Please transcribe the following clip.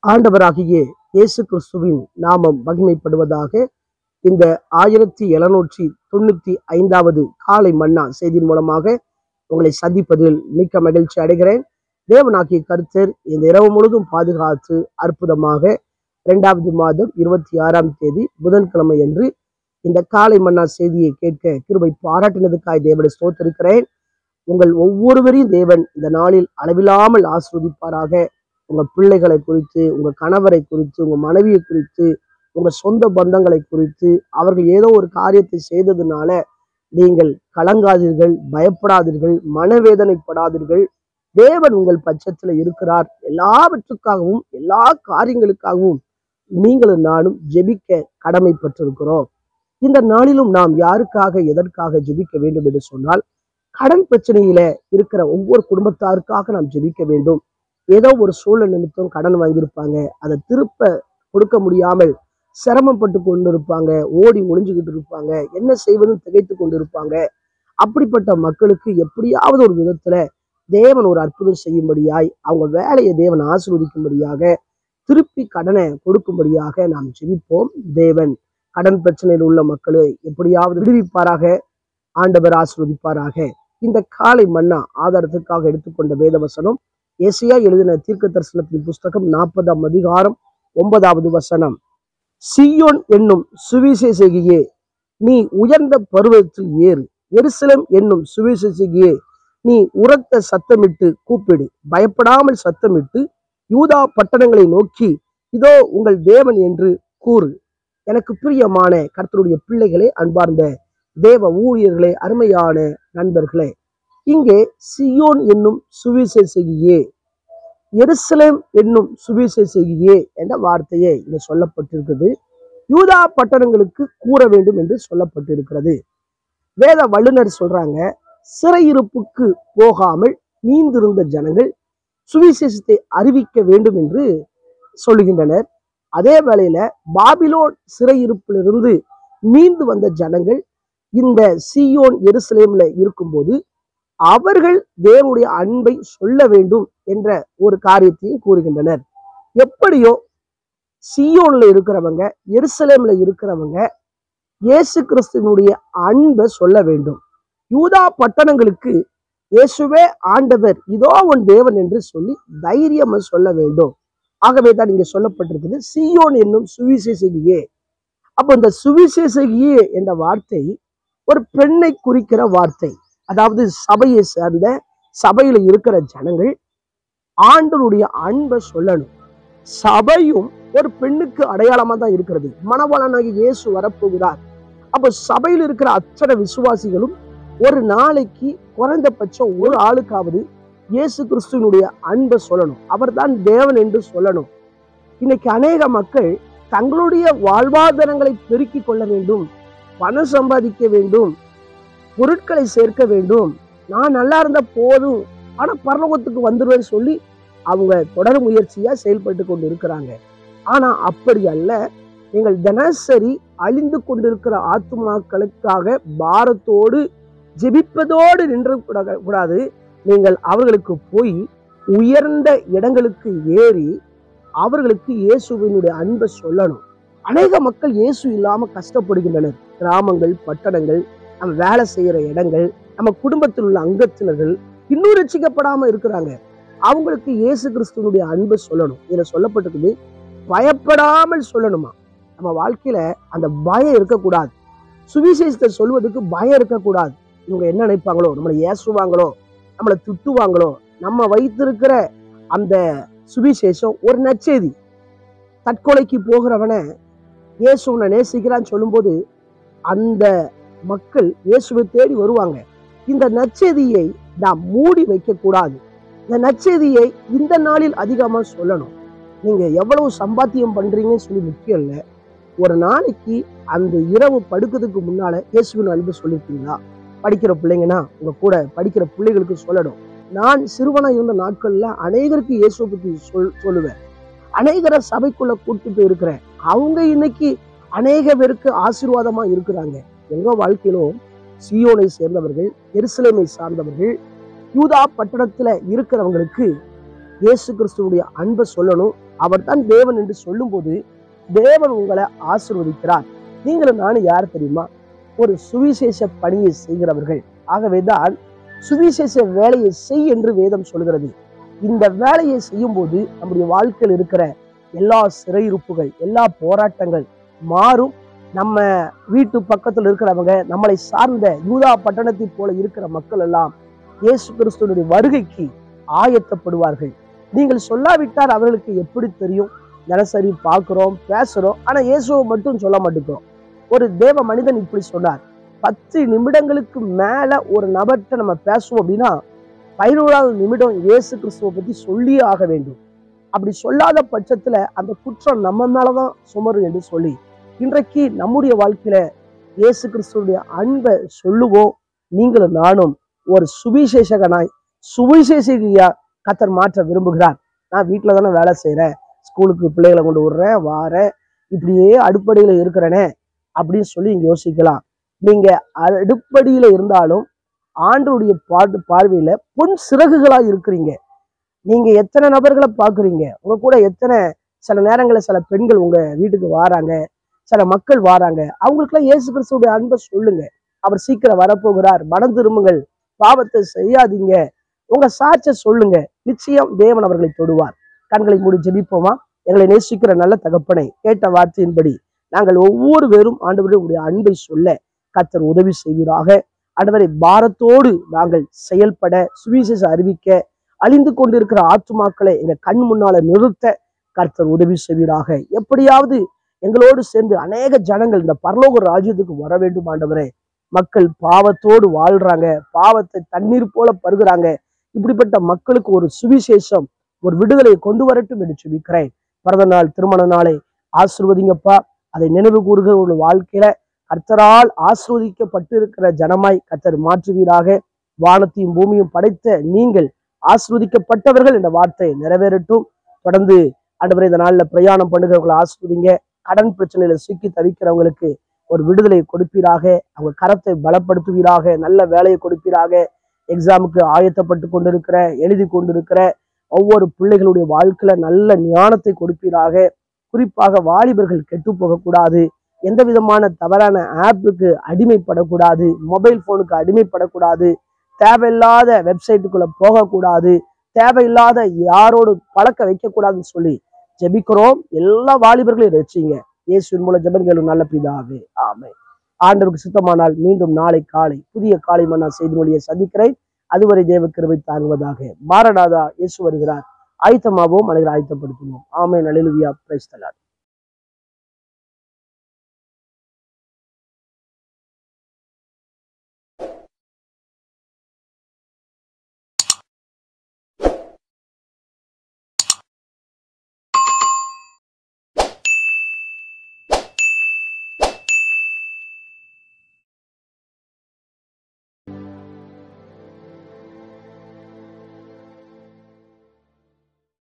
ஆண்டவராகிய இயேசு கிறிஸ்துவின் நாமம் மகிமைப்படுவதாக. இந்த 1795வது காலை மன்னா செய்தியின் மூலமாக உங்களை சந்திப்பதில் மிக்க மகிழ்ச்சி அடைகிறேன். தேவனாகிய கர்த்தர் இந்த இரவு முழுதும் பாதுகாத்து அற்புதமாக 2வது மாதம் 26ஆம் தேதி புதன்கிழமை அன்று இந்த காலை மன்னா செய்தியை கேட்க கிருபை பாராட்டினதுக்காய் தேவனை ஸ்தோத்திரிக்கிறேன். உங்கள் ஒவ்வொருவரையும் தேவன் இந்த நாளில் அளவில்லாமல் ஆசீர்வதிப்பாராக. உங்க பிள்ளைகளை குறித்து, உங்க கணவரை குறித்து, உங்க மனைவியை குறித்து, உங்க சொந்த பந்தங்களை குறித்து அவர்கள் ஏதோ ஒரு காரியத்தை செய்ததுனால நீங்கள் கலங்காதீர்கள், பயப்படாதீர்கள், மனவேதனைப்படாதீர்கள். தேவன் உங்கள் பட்சத்துல இருக்கிறார். எல்லாவற்றுக்காகவும் எல்லா காரியங்களுக்காகவும் நீங்களும் நானும் ஜெபிக்க கடமைப்பட்டிருக்கிறோம். இந்த நாளிலும் நாம் யாருக்காக எதற்காக ஜெபிக்க வேண்டும் என்று சொன்னால், கடன் பிரச்சனையில இருக்கிற ஒவ்வொரு குடும்பத்தாருக்காக நாம் ஜெபிக்க வேண்டும். ஏதோ ஒரு சூழல் நிமித்தம் கடன் வாங்கியிருப்பாங்க, அதை திருப்ப கொடுக்க முடியாமல் சிரமப்பட்டு கொண்டு இருப்பாங்க, ஓடி ஒளிஞ்சுக்கிட்டு இருப்பாங்க, என்ன செய்வதும் திகைத்து கொண்டு இருப்பாங்க. அப்படிப்பட்ட மக்களுக்கு எப்படியாவது ஒரு விதத்துல தேவன் ஒரு அற்புதம் செய்யும்படியாய், அவங்க வேலையை தேவன் ஆசீர்வதிக்கும்படியாக, திருப்பி கடனை கொடுக்கும்படியாக நாம் ஜெபிப்போம். தேவன் கடன் பிரச்சனையில் உள்ள மக்களை எப்படியாவது விடுவிப்பாராக, ஆண்டவர் ஆசீர்வதிப்பாராக. இந்த காலை மன்னா ஆதாரத்துக்காக எடுத்துக்கொண்ட வேத வசனம் ஏசாயா எழுதின தீர்க்க தரிசனத்தின் புஸ்தகம் 40ஆம் அதிகாரம் 9வது வசனம். சீயோன் என்னும் சுவிசேஷகியே, நீ உயர்ந்த பர்வதத்தில் ஏறு. எருசலேம் என்னும் சுவிசேஷகியே, நீ உரத்த சத்தமிட்டு கூப்பிடு. பயப்படாமல் சத்தமிட்டு யூதா பட்டணங்களை நோக்கி, இதோ உங்கள் தேவன் என்று கூறு. எனக்கு பிரியமான கர்த்தருடைய பிள்ளைகளே, அன்பார்ந்த தேவ ஊழியர்களே, அருமையான நண்பர்களே, இங்கே சீயோன் என்னும் சுவிசேஷகியே, எருசலேம் என்னும் சுவிசேஷகியே என்ற வார்த்தையே இங்க சொல்லப்பட்டிருக்கிறது. யூதா பட்டணங்களுக்கு கூற வேண்டும் என்று சொல்லப்பட்டிருக்கிறது. வேத வல்லுநர் சொல்றாங்க, சிறையிருப்புக்கு போகாமல் மீந்திருந்த ஜனங்கள் சுவிசேஷத்தை அறிவிக்க வேண்டும் என்று சொல்லுகின்றனர். அதே வேளையில பாபிலோன் சிறையிருப்பிலிருந்து மீண்டு வந்த ஜனங்கள் இந்த சீயோன் எருசலேம்ல இருக்கும்போது அவர்கள் தேவனுடைய அன்பை சொல்ல வேண்டும் என்ற ஒரு காரியத்தையும் கூறுகின்றனர். எப்படியோ சீயோன்ல இருக்கிறவங்க, எருசலேம்ல இருக்கிறவங்க இயேசு கிறிஸ்துவினுடைய அன்பை சொல்ல வேண்டும். யூதா பட்டணங்களுக்கு இயேசுவே ஆண்டவர், இதோ உன் தேவன் என்று சொல்லி தைரியமா சொல்ல வேண்டும். ஆகவே தான் இங்க சொல்லப்பட்டிருக்குது, சீயோன் என்னும் சுவிசேஷகியே. அப்போ இந்த சுவிசேஷகியே என்ற வார்த்தை ஒரு பெண்ணை குறிக்கிற வார்த்தை. அதாவது சபையை சேர்ந்த, சபையில இருக்கிற ஜனங்கள் ஆண்டவருடைய அன்பை சொல்லணும். சபையும் ஒரு பெண்ணுக்கு அடையாளமா தான் இருக்கிறது. மணவாளனாகி இயேசு வரப்போகிறார். அப்போ சபையில் இருக்கிற அத்தனை விசுவாசிகளும் ஒரு நாளைக்கு குறைந்தபட்சம் ஒரு ஆளுக்காவது இயேசு கிறிஸ்துவினுடைய அன்பை சொல்லணும். அவர் தான் தேவன் என்று சொல்லணும். இன்னைக்கு அநேக மக்கள் தங்களுடைய வாழ்வாதாரங்களை பெருக்கிக் கொள்ள வேண்டும், பணம் சம்பாதிக்க வேண்டும், பொருட்களை சேர்க்க வேண்டும், நான் நல்லா இருந்தா போதும், ஆனா பரலோகத்துக்கு வந்துருவேன்னு சொல்லி அவங்க தொடர் முயற்சியா செயல்பட்டு கொண்டு இருக்கிறாங்க. ஆனா அப்படி அல்ல. நீங்கள் தினசரி அழிந்து கொண்டிருக்கிற ஆத்துமாக்களுக்காக பாரத்தோடு ஜெபிப்பதோடு நின்று கூடாது. நீங்கள் அவர்களுக்கு போய் உயர்ந்த இடங்களுக்கு ஏறி அவர்களுக்கு இயேசுவினுடைய அன்பை சொல்லணும். அநேக மக்கள் இயேசு இல்லாம கஷ்டப்படுகின்றனர். கிராமங்கள், பட்டணங்கள், நம்ம வேலை செய்யற இடங்கள், நம்ம குடும்பத்தில் உள்ள அங்கத்தினர்கள் இன்னும் ரட்சிக்கப்படாம இருக்கிறாங்க. அவங்களுக்கு இயேசு கிறிஸ்துவனுடைய அன்பை சொல்லணும். இதுல சொல்லப்பட்டிருக்குது, பயப்படாமல் சொல்லணுமா. நம்ம வாழ்க்கையில அந்த பயம் இருக்கக்கூடாது. சுவிசேஷத்தை சொல்வதற்கு பயம் இருக்கக்கூடாது. இவங்க என்ன நினைப்பாங்களோ, நம்மளை ஏசுவாங்களோ, நம்மளை திட்டுவாங்களோ. நம்ம வைத்திருக்கிற அந்த சுவிசேஷம் ஒரு நற்செய்தி. தற்கொலைக்கு போகிறவனை இயேசு உன்னை நேசிக்கிறான்னு சொல்லும்போது அந்த மக்கள் இயேசுவை தேடி வருவாங்க. இந்த நற்செய்தியை நாம் மூடி வைக்க கூடாது. இந்த நற்செய்தியை இந்த நாளில் அதிகமா சொல்லணும். நீங்க எவ்வளவு சம்பாத்தியம் பண்றீங்கன்னு சொல்லி முக்கியம் இல்லை. ஒரு நாளைக்கு அந்த இரவு படுக்கிறதுக்கு முன்னால இயேசுவின் அன்பு சொல்லிருக்கீங்களா? படிக்கிற பிள்ளைங்கன்னா உங்க கூட படிக்கிற பிள்ளைகளுக்கு சொல்லணும். நான் சிறுவனா இருந்த நாட்கள்ல அநேகருக்கு இயேசுவை பத்தி சொல்லுவேன். அநேகரை சபைக்குள்ள கூட்டு போய் இருக்கிறேன். அவங்க இன்னைக்கு அநேக பேருக்கு ஆசீர்வாதமா இருக்கிறாங்க. எங்க வாழ்க்கையிலும் சீயோனை சேர்ந்தவர்கள், எருசலேமை சார்ந்தவர்கள், யூதா பட்டணத்துல இருக்கிறவங்களுக்கு இயேசு கிறிஸ்துவுடைய அன்பை சொல்லணும். அவர் தான் தேவன் என்று சொல்லும் போது தேவன் உங்களை ஆசீர்வதிக்கிறார். நீங்களும் நானும் யார் தெரியுமா? ஒரு சுவிசேஷ பணியை செய்கிறவர்கள். ஆகவேதான் சுவிசேஷ வேலையை செய் என்று வேதம் சொல்கிறது. இந்த வேலையை செய்யும் போது நம்முடைய வாழ்க்கையில் இருக்கிற எல்லா சிறையிருப்புகள், எல்லா போராட்டங்கள் மாறும். நம்ம வீட்டு பக்கத்தில் இருக்கிறவங்க, நம்மளை சார்ந்த யூதா பட்டணத்தை போல இருக்கிற மக்கள் எல்லாம் இயேசு கிறிஸ்துவினுடைய வருகைக்கு ஆயத்தப்படுவார்கள். நீங்கள் சொல்லாவிட்டால் அவர்களுக்கு எப்படி தெரியும்? தினசரி பார்க்கிறோம், பேசுறோம், ஆனா இயேசுவை மட்டும் சொல்ல மாட்டேங்கிறோம். ஒரு தேவ மனிதன் இப்படி சொன்னார், 10 நிமிடங்களுக்கு மேல ஒரு நபர்கிட்ட நம்ம பேசுவோம் அப்படின்னா 11வது நிமிடம் இயேசு கிறிஸ்துவை பத்தி சொல்லியே ஆக வேண்டும். அப்படி சொல்லாத பட்சத்துல அந்த குற்றம் நம்ம மேலதான் சுமரும் என்று சொல்லி, இன்றைக்கு நம்முடைய வாழ்க்கையில இயேசு கிறிஸ்துடைய அன்பை சொல்லுவோம். நீங்களும் நானும் ஒரு சுவிசேஷகனாய், சுவிசேஷகியா கர்த்தர் மாற்ற விரும்புகிறார். நான் வீட்டுல தானே வேலை செய்யறேன், ஸ்கூலுக்கு பிள்ளைகளை கொண்டு விடுறேன், வாரேன், இப்படியே அடுப்படியில இருக்கிறேனே அப்படின்னு சொல்லி இங்க யோசிக்கலாம். நீங்க அடுப்படியில இருந்தாலும் ஆண்டவருடைய பார்வையில பொன் சிறகுகளா இருக்கிறீங்க. நீங்க எத்தனை நபர்களை பாக்குறீங்க? உங்க கூட எத்தனை, சில நேரங்களில் சில பெண்கள் உங்க வீட்டுக்கு வாராங்க, சில மக்கள் வாராங்க. அவங்களுக்குலாம் இயேசு கிறிஸ்துடைய அன்பை சொல்லுங்க. அவர் சீக்கிரம் வரப்போகிறார், மனம் திரும்புங்கள், பாவத்தை செய்யாதீங்க, உங்க சாட்சியை சொல்லுங்க. நிச்சயம் தேவன் அவர்களை தொடுவார். கண்களை மூடி ஜெபிப்போமா? எங்களை நேசிக்கிற நல்ல தகப்பனை, கேட்ட வார்த்தையின்படி நாங்கள் ஒவ்வொருவரும் ஆண்டவருடைய அன்பை சொல்ல கர்த்தர் உதவி செய்வீராக. ஆண்டவரை பாரத்தோடு நாங்கள் செயல்பட, சுவிசேஷ அறிவிக்க, அழிந்து கொண்டிருக்கிற ஆத்துமாக்களை எங்க கண் முன்னால நிறுத்த கர்த்தர் உதவி செய்வீராக. எப்படியாவது எங்களோடு சேர்ந்து அநேக ஜனங்கள் இந்த பரலோக ராஜ்யத்துக்கு வர வேண்டும் ஆண்டவரே. மக்கள் பாவத்தோடு வாழ்றாங்க, பாவத்தை தண்ணீர் போல பருகுறாங்க. இப்படிப்பட்ட மக்களுக்கு ஒரு சுவிசேஷம், ஒரு விடுதலை கொண்டு வரட்டும் என்று சொல்லிக்கிறேன். பிறந்த நாள், திருமண நாளை ஆசீர்வதிங்கப்பா. அதை நினைவு கூறுகிற ஒரு வாழ்க்கையில கர்த்தரால் ஆசீர்வதிக்கப்பட்டு இருக்கிற ஜனமாய் கர்த்தர் மாற்றுவீராக. வானத்தையும் பூமியும் படைத்த நீங்கள் ஆசீர்வதிக்கப்பட்டவர்கள் என்ற வார்த்தை நிறைவேறட்டும். தொடர்ந்து ஆண்டவரே இந்த நாளில் பிரயாணம் பண்ணுகிறவங்களை ஆசீர்வதிங்க. கடன் பிரச்சனையில சிக்கி தவிக்கிறவங்களுக்கு ஒரு விடுதலை கொடுப்பீராக. அவங்க கரத்தை பலப்படுத்துவீராக. நல்ல வேலையை கொடுப்பீராக. எக்ஸாமுக்கு ஆயத்தப்பட்டு கொண்டிருக்கிற, எழுதி கொண்டிருக்கிற ஒவ்வொரு பிள்ளைகளுடைய வாழ்க்கையில நல்ல ஞானத்தை கொடுப்பீராக. குறிப்பாக வாலிபர்கள் கெட்டு போகக்கூடாது, எந்த விதமான தவறான ஆப்புக்கு அடிமைப்படக்கூடாது, மொபைல் போனுக்கு அடிமைப்படக்கூடாது, தேவையில்லாத வெப்சைட்டுக்குள்ள போகக்கூடாது, தேவையில்லாத யாரோடு பழக்க வைக்கக்கூடாதுன்னு சொல்லி ஜெபிக்கிறோம். எல்லா வாலிபர்களையும் ரட்சிங்க. இயேசுவின் மூலம் ஜெபம் கேளும் நல்ல பிதாவே, ஆமென். ஆண்டவருக்கு சுத்தமானால் மீண்டும் நாளை காலை புதிய காலை மன்னா செய்தி மொழியை சந்திக்கிறேன். அதுவரை தேவ கிருபை தாங்குவதாக. மாரநாதா, இயேசு வருகிறார். ஆயத்தமாகவும் அனைவரை ஆயத்தப்படுத்துவோம். ஆமென். அல்லேலூயா. Praise the Lord.